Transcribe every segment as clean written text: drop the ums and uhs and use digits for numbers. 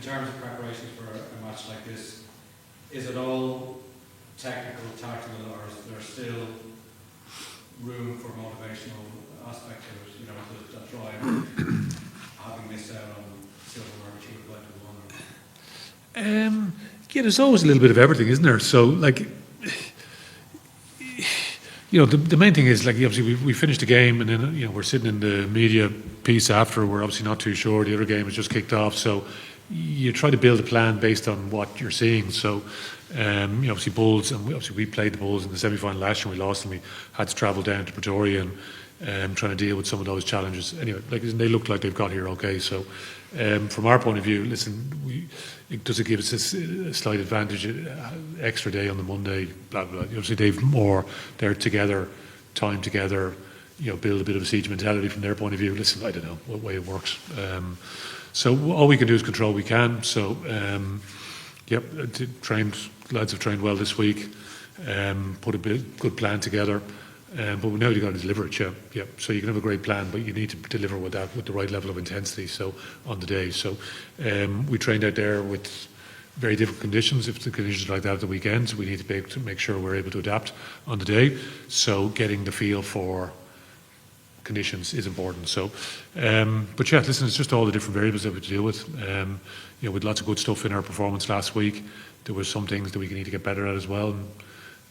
terms of preparation for a match like this, is it all technical, tactical, or is there still room for motivational aspect to it, that drive, having missed out on silverware, which you would like to won? Yeah, there's always a little bit of everything, isn't there? So, the main thing is, obviously we finished the game, and then, we're sitting in the media piece after. We're obviously not too sure. The other game has just kicked off, so you try to build a plan based on what you're seeing. So, obviously Bulls, and we played the Bulls in the semi-final last year. We lost, and we had to travel down to Pretoria and trying to deal with some of those challenges. Anyway, they look like they've got here okay. So, from our point of view, listen, does it give us a slight advantage, extra day on the Monday, blah, blah, blah. Obviously, they've more, they're together, time together, build a bit of a siege mentality from their point of view. Listen, I don't know what way it works. So all we can do is control what we can. So, lads have trained well this week, put a good plan together. But now you've got to deliver it, yeah. So you can have a great plan, but you need to deliver with the right level of intensity. So on the day, so we trained out there with very different conditions. If the conditions are like that at the weekends, we need to be able to make sure we're able to adapt on the day. So getting the feel for conditions is important. So, but yeah, listen, it's just all the different variables that we have to deal with. With lots of good stuff in our performance last week, there were some things that we need to get better at as well.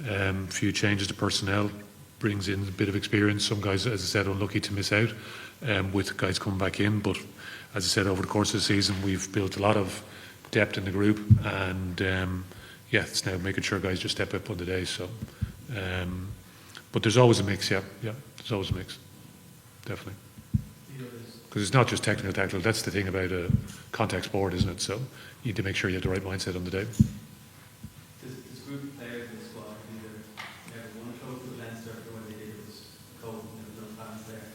A few changes to personnel brings in a bit of experience. Some guys, as I said, unlucky to miss out with guys coming back in. But as I said, over the course of the season, we've built a lot of depth in the group, and it's now making sure guys just step up on the day. So, but there's always a mix. Yeah, there's always a mix, definitely. Because it's not just technical, tactical. That's the thing about a contact sport, isn't it? So you need to make sure you have the right mindset on the day. This group of players in the squad never won a trophy with Leinster, but when they did it was cold and there was no fans there.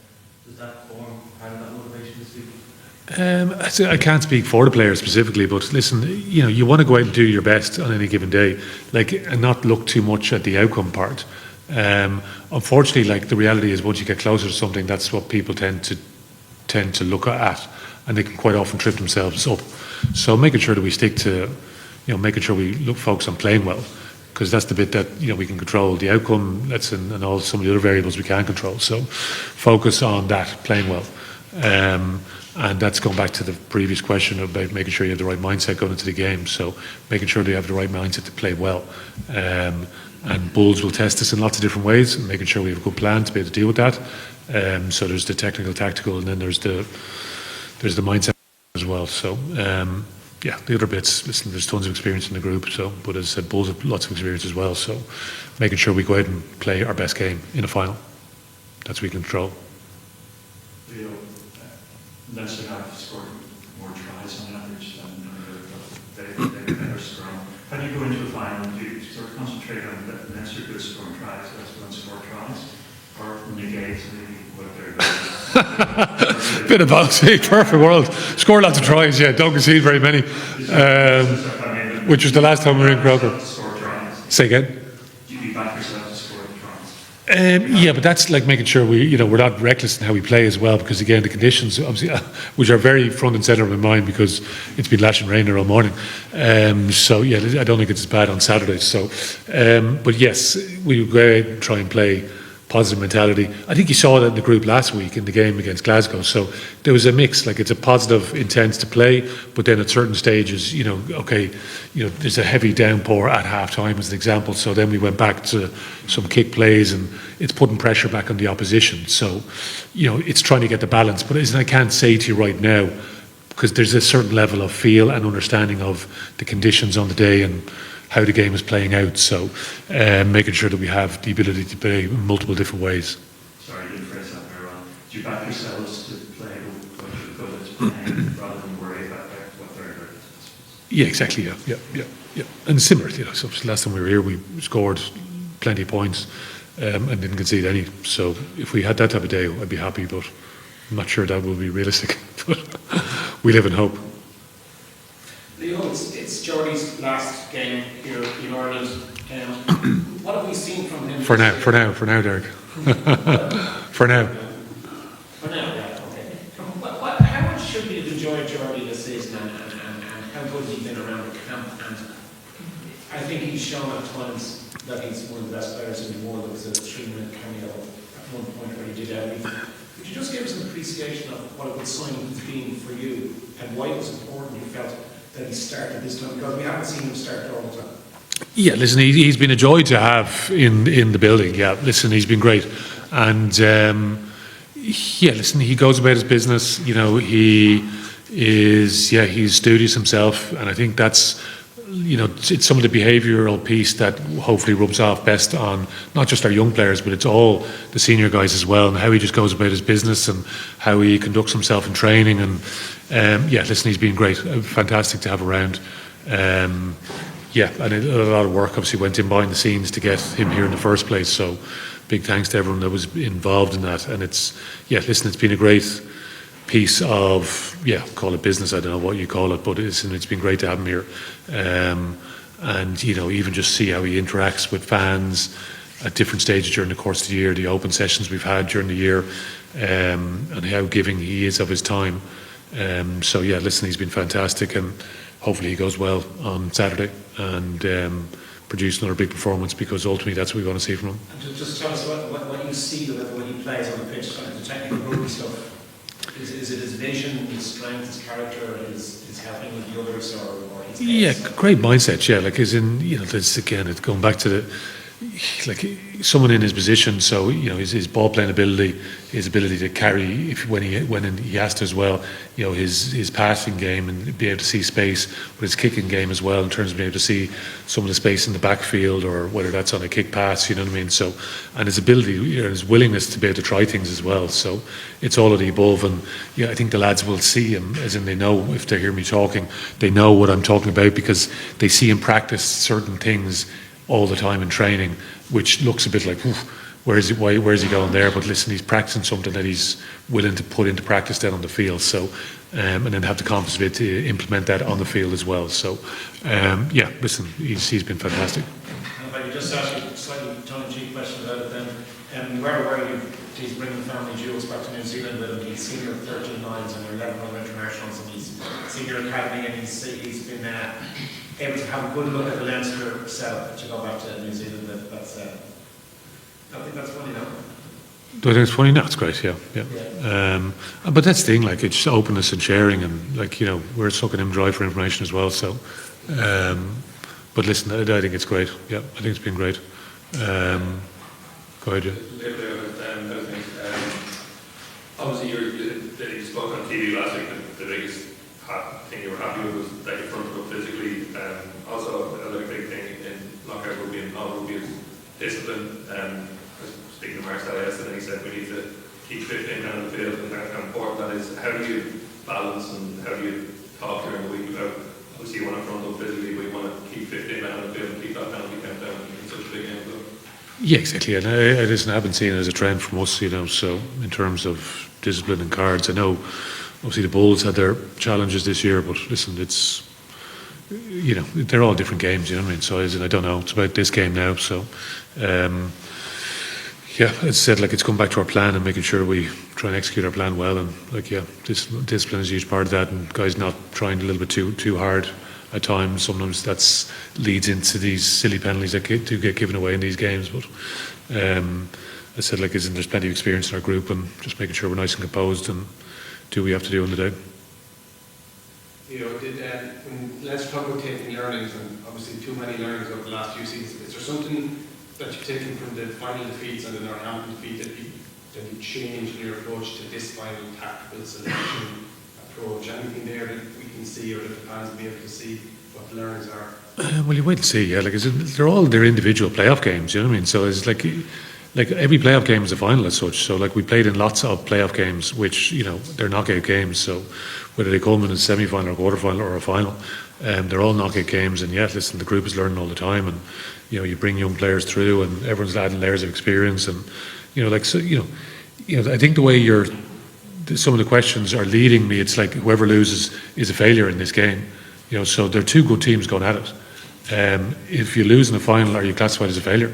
Does that form part of that motivation this week? I can't speak for the players specifically, but listen, you want to go out and do your best on any given day, and not look too much at the outcome part. Unfortunately, the reality is once you get closer to something, that's what people tend to look at, and they can quite often trip themselves up. So making sure that we stick to, making sure we focus on playing well, because that's the bit that we can control. The outcome, and all some of the other variables we can't control. So focus on that, playing well. And that's going back to the previous question about making sure you have the right mindset going into the game. So making sure that you have the right mindset to play well. And Bulls will test us in lots of different ways, and making sure we have a good plan to be able to deal with that. So there's the technical, tactical, and then there's the mindset as well. So the other bits, listen, there's tons of experience in the group. So, but as I said, Bulls have lots of experience as well. So making sure we go out and play our best game in a final. That's what we can control. Leo, Leinster have scored more tries on average than they better scrum. How do you go into a final? Do you sort of concentrate on that Leinster good scoring tries, let's go and score tries, or negate what they're doing? Bit of both. Perfect world. Score lots of tries, don't concede very many. Which was the last time we were in Croker. Say again? Do you back yourself to score the tries? But that's making sure we're not reckless in how we play as well, because again the conditions obviously which are very front and centre of my mind, because it's been lashing rain there all morning. I don't think it's as bad on Saturday. So, but yes, we go out and try and play positive mentality. I think you saw that in the group last week in the game against Glasgow. So there was a mix. It's a positive intent to play, but then at certain stages, there's a heavy downpour at half time as an example. So then we went back to some kick plays, and it's putting pressure back on the opposition. So, it's trying to get the balance. But I can't say to you right now, because there's a certain level of feel and understanding of the conditions on the day and how the game is playing out. So making sure that we have the ability to play in multiple different ways. Sorry, you phrase that very well. Do you back yourselves to play what you're good at playing rather than worry about what they're good at? Yeah, exactly. Yeah. And similar, so last time we were here, we scored plenty of points and didn't concede any. So if we had that type of day, I'd be happy, but I'm not sure that will be realistic. But we live in hope. Leo, it's Jordie's last game here in Ireland. What have we seen from him? For now, Derek. For now. For now, yeah, okay. How much should we have enjoyed Jordie this season, and how good he's been around the camp, and I think he's shown at times that he's one of the best players in the world. There was a 3-minute cameo at one point where he did everything. Could you just give us an appreciation of what a good signing has been for you, and why it was important you felt that he started this time, because we haven't seen him start all the time? Yeah, listen, he's been a joy to have in the building. Yeah, listen, he's been great. And yeah, listen, he goes about his business. You know, he's studious himself, and I think that's, you know, it's some of the behavioural piece that hopefully rubs off best on not just our young players, but it's all the senior guys as well, and how he just goes about his business and how he conducts himself in training. And yeah, listen, he's been great, fantastic to have around. Yeah, and a lot of work obviously went in behind the scenes to get him here in the first place. So big thanks to everyone that was involved in that. And it's, yeah, listen, it's been a great piece of, yeah, call it business, I don't know what you call it, but it's been great to have him here. And, you know, even just see how he interacts with fans at different stages during the course of the year, the open sessions we've had during the year, and how giving he is of his time. So, yeah, listen, he's been fantastic, and hopefully he goes well on Saturday and produce another big performance, because ultimately that's what we want to see from him. And just tell us what you see when he plays on the pitch, kind of the technical rugby stuff. Is it his vision, his strength, his character, his helping with the others, or his Yeah, great mindset. Yeah, like, as in, you know, this again, it's going back to the, like, someone in his position. So, you know, his ball playing ability, his ability to carry when he has to as well. You know, his passing game, and be able to see space, but his kicking game as well, in terms of being able to see some of the space in the backfield, or whether that's on a kick pass. You know what I mean? So, and his ability, you know, his willingness to be able to try things as well. So, it's all of the above. And yeah, I think the lads will see him, as in they know, if they hear me talking, they know what I'm talking about, because they see him practice certain things all the time in training, which looks a bit like, where is he going there? But listen, he's practicing something that he's willing to put into practice then on the field. So, and then have the confidence of it to implement that on the field as well. So, yeah, listen, he's been fantastic. And if I could just ask you a slightly tongue-in-cheek question about it then, where he's bringing the family jewels back to New Zealand with him. He's senior 13 nines and 11 other internationals, and he's senior academy, and he's been able to have a good look at the Leinster setup to go back to New Zealand. I think that's funny, no? Do I think it's funny? No, it's great, yeah. But that's the thing, like, it's openness and sharing, and, like, you know, we're sucking him dry for information as well. So, but listen, I think it's great. Yeah, I think it's been great. Go ahead, Jim. Obviously, you spoke on TV last week, and the biggest thing you were happy with was that you fronted up physically. Also, another big thing in lockout rugby and non-rugby is discipline. Speaking to Mark Sally yesterday, he said we need to keep 15 down the field, and how important that is. How do you balance, and how do you talk during the week about, obviously you want to front up physically, but you want to keep 15 down the field and keep that penalty count down in such a big game? Yeah, exactly. And I haven't seen it as a trend from us, you know. So in terms of discipline and cards, I know obviously the Bulls had their challenges this year, but listen, it's, you know, they're all different games, you know what I mean? So I don't know, it's about this game now. So yeah, as I said, like, it's come back to our plan and making sure we try and execute our plan well. And, like, yeah, discipline is a huge part of that, and guys not trying a little bit too hard at times. Sometimes that leads into these silly penalties that do get given away in these games. But I said, like, there's plenty of experience in our group, and just making sure we're nice and composed and do what we have to do on the day. You know, when let's talk about taking learnings, and obviously too many learnings over the last few seasons, is there something that you've taken from the final defeats and the Northampton defeat that you changed in your approach to this final tactical selection approach? Anything there that we can see, or that the fans will be able to see what the learnings are? Well, you wait and see. Yeah, like, they're all their individual playoff games. You know what I mean? So it's like every playoff game is a final as such. So, like, we played in lots of playoff games, which, you know, they're knockout games. So whether they come in a semi-final or quarter-final or a final, they're all knockout games. And yeah, listen, the group is learning all the time, and, you know, you bring young players through, and everyone's adding layers of experience. And, you know, like, so, you know, I think the way some of the questions are leading me, it's like whoever loses is a failure in this game. You know, so there are two good teams going at it. If you lose in the final, are you classified as a failure?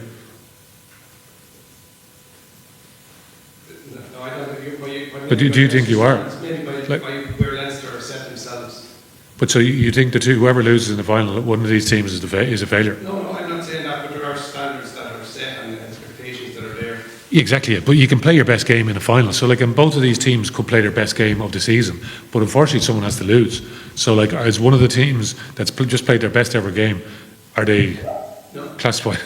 No, I don't. But do you think you are? Maybe by where Leinster set themselves But so you think whoever loses in the final, one of these teams is a failure? No, I'm not saying that, but there are standards that are set and expectations that are there. Exactly, but you can play your best game in a final. So, like, and both of these teams could play their best game of the season, but unfortunately, someone has to lose. So, like, as one of the teams that's just played their best ever game, are they classified?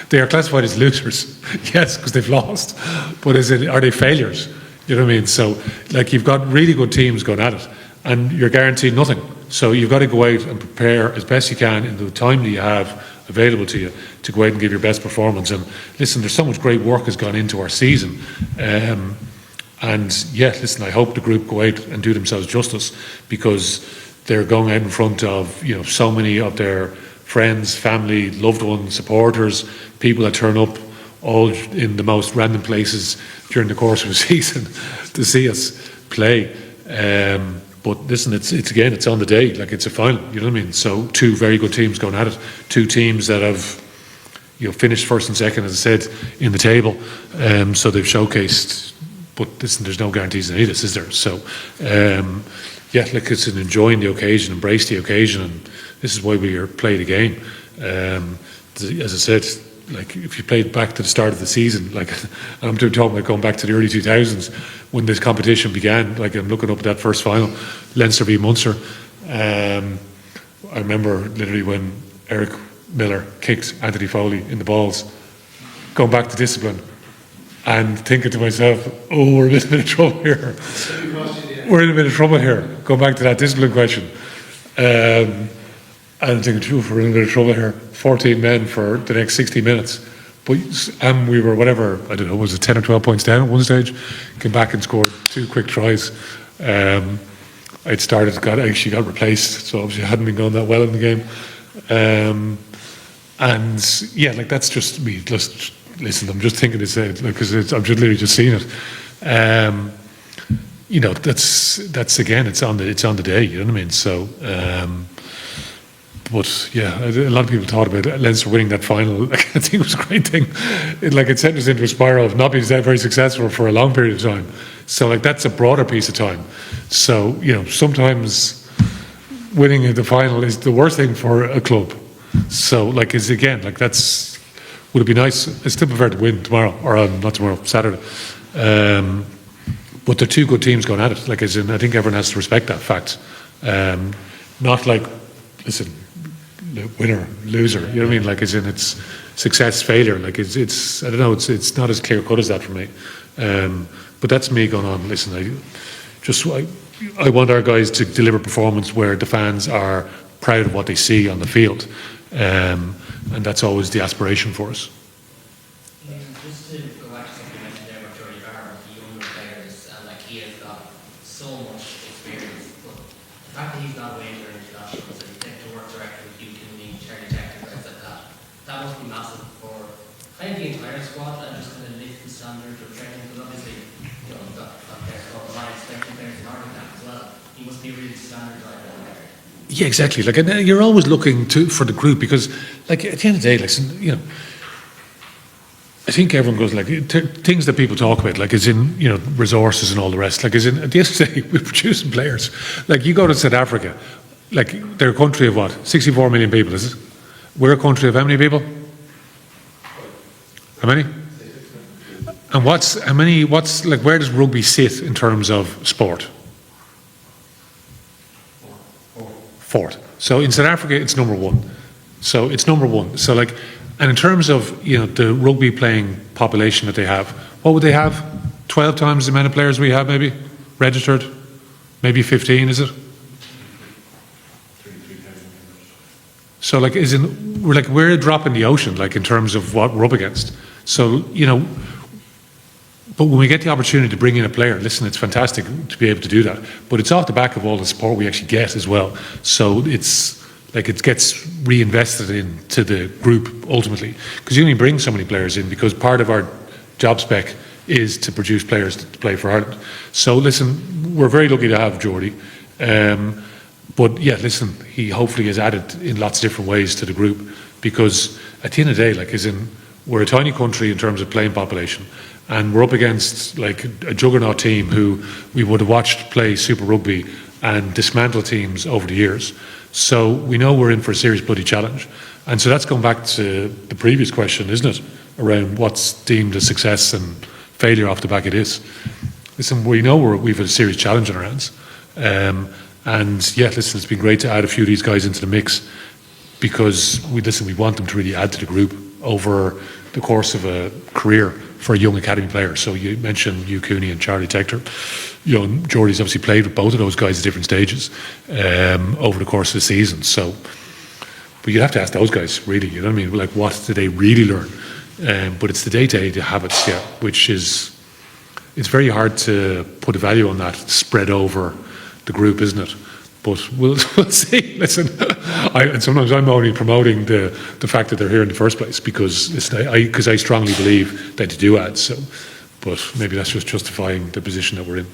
They are classified as losers, yes, because they've lost. But are they failures? You know what I mean? So, like, you've got really good teams going at it, and you're guaranteed nothing. So you've got to go out and prepare as best you can in the time that you have available to you to go out and give your best performance. And listen, there's so much great work has gone into our season. And yeah, listen, I hope the group go out and do themselves justice, because they're going out in front of, you know, so many of their friends, family, loved ones, supporters, people that turn up all in the most random places during the course of the season to see us play. But listen, it's on the day, like it's a final, you know what I mean? So two very good teams going at it, two teams that have, you know, finished first and second, as I said, in the table. So they've showcased, but listen, there's no guarantees in any of this, is there? So, yeah, like it's an enjoying the occasion, embrace the occasion, and this is why we play the game. As I said, like if you played back to the start of the season, like I'm talking about going back to the early 2000s when this competition began, like I'm looking up at that first final, Leinster v Munster. I remember literally when Eric Miller kicked Anthony Foley in the balls, going back to discipline and thinking to myself, oh, we're in a bit of trouble here. We're in a bit of trouble here, going back to that discipline question. And thinking, we're in a bit of trouble here. 14 men for the next 60 minutes. But we were, whatever, I don't know, was it 10 or 12 points down at one stage? Came back and scored 2 quick tries. Actually got replaced, so obviously I hadn't been going that well in the game. And yeah, like that's just me. Just listen, I'm just thinking to say, because I'm just literally just seeing it. You know, that's again, it's on the day. You know what I mean? So. But yeah, a lot of people thought about Leinster winning that final. Like, I think it was a great thing. It sent us into a spiral of not being very successful for a long period of time. So like that's a broader piece of time. So, you know, sometimes winning the final is the worst thing for a club. So like would it be nice? I still prefer to win tomorrow, or not tomorrow, Saturday. But they're two good teams going at it. Like I think everyone has to respect that fact. Not like, listen, winner, loser, you know what I mean? Like, as in it's success, failure. Like it's I don't know, it's not as clear cut as that for me. But that's me going on. Listen, I want our guys to deliver performance where the fans are proud of what they see on the field, and that's always the aspiration for us. Just to go back to something you mentioned there about Jordie Barrett, the younger players, and like he has got so much experience, but the fact that he's not away for internationals and he to work directly with you can be Charlie Tech and guys like that must be massive for kind of the entire squad and just kind of lift the standard of training, because obviously, you know, that players got a lot of expecting players in Ireland as well. He must be really standardised there. Yeah, exactly. Like, and you're always looking for the group, because, like, at the end of the day, like, you know, I think everyone goes like things that people talk about, like as in, you know, resources and all the rest. Like as in, at the end of the day, we're producing players. Like you go to South Africa, like they're a country of what, 64 million people, is it? We're a country of how many people? How many? And what's like, where does rugby sit in terms of sport? Fourth. So in South Africa, it's number one. So it's number one. So like, and in terms of, you know, the rugby playing population that they have, what would they have? 12 times the amount of players we have, maybe registered, maybe 15, is it? So like, we're a drop in the ocean, like in terms of what we're up against. So, you know, but when we get the opportunity to bring in a player, listen, it's fantastic to be able to do that. But it's off the back of all the support we actually get as well. So it's like it gets reinvested into the group ultimately. Because you only bring so many players in because part of our job spec is to produce players to play for Ireland. So listen, we're very lucky to have Jordie. But yeah, listen, he hopefully has added in lots of different ways to the group, because at the end of the day, like, as in, we're a tiny country in terms of playing population, and we're up against like a juggernaut team who we would have watched play Super Rugby and dismantle teams over the years. So we know we're in for a serious bloody challenge. And so that's going back to the previous question, isn't it? Around what's deemed a success and failure off the back of this. Listen, we know we've a serious challenge on our hands. And yeah, listen, it's been great to add a few of these guys into the mix because we want them to really add to the group over the course of a career for a young academy player. So you mentioned Hugh Cooney and Charlie Tector. You know, Jordie's obviously played with both of those guys at different stages over the course of the season. So, but you'd have to ask those guys, really, you know what I mean? Like, what do they really learn? But it's the day-to-day habits, yeah, which is, it's very hard to put a value on that spread over the group, isn't it? But we'll see. Listen, and sometimes I'm only promoting the fact that they're here in the first place because I strongly believe that they do add. So, but maybe that's just justifying the position that we're in.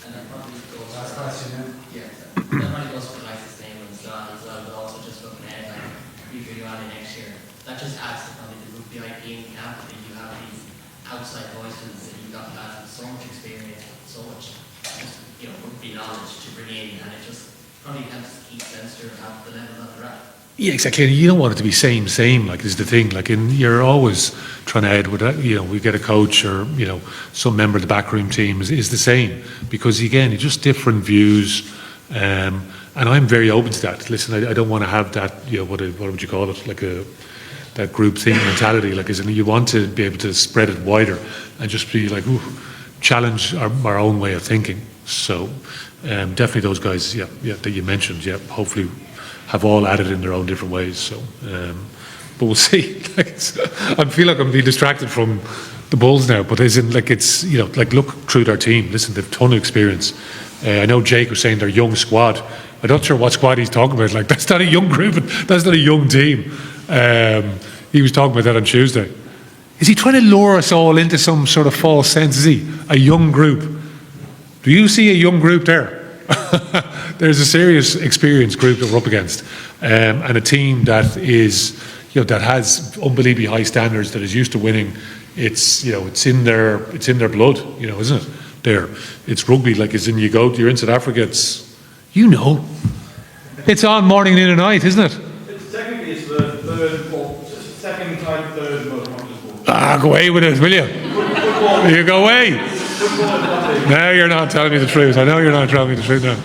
And that probably goes, that probably goes for like sustainment and so on as well, but also just looking ahead, like if you're on next year, that just adds to probably the rugby IP in camp. That you have these outside voices, and you've got lads with so much experience, so much, you know, rugby knowledge to bring in, and it just probably helps keep Leinster at the level that they're at. Yeah, exactly. You don't want it to be same. Like, is the thing. Like, you're always trying to add with that. You know, we get a coach or some member of the backroom team is the same because again, it's just different views. And I'm very open to that. Listen, I don't want to have that. What would you call it? Like that group think mentality. Like, you want to be able to spread it wider and just be like, ooh, challenge our own way of thinking. So definitely those guys, that you mentioned, hopefully have all added in their own different ways. So, but we'll see. I feel like I'm being distracted from the Bulls now, but it's look through their team. Listen, they've a ton of experience. I know Jake was saying their young squad. I'm not sure what squad he's talking about. Like, that's not a young group. That's not a young team. He was talking about that on Tuesday. Is he trying to lure us all into some sort of false sense? Is he a young group? Do you see a young group there? There's a serious experienced group that we're up against, and a team that is, that has unbelievably high standards, that is used to winning. It's in their blood, isn't it? There, it's rugby. Like, you're in South Africa. It's it's on morning, noon, and night, isn't it? It's technically second type, third most popular sport. Go away with it, will you? You go away. Now you're not telling me the truth. I know you're not telling me the truth now.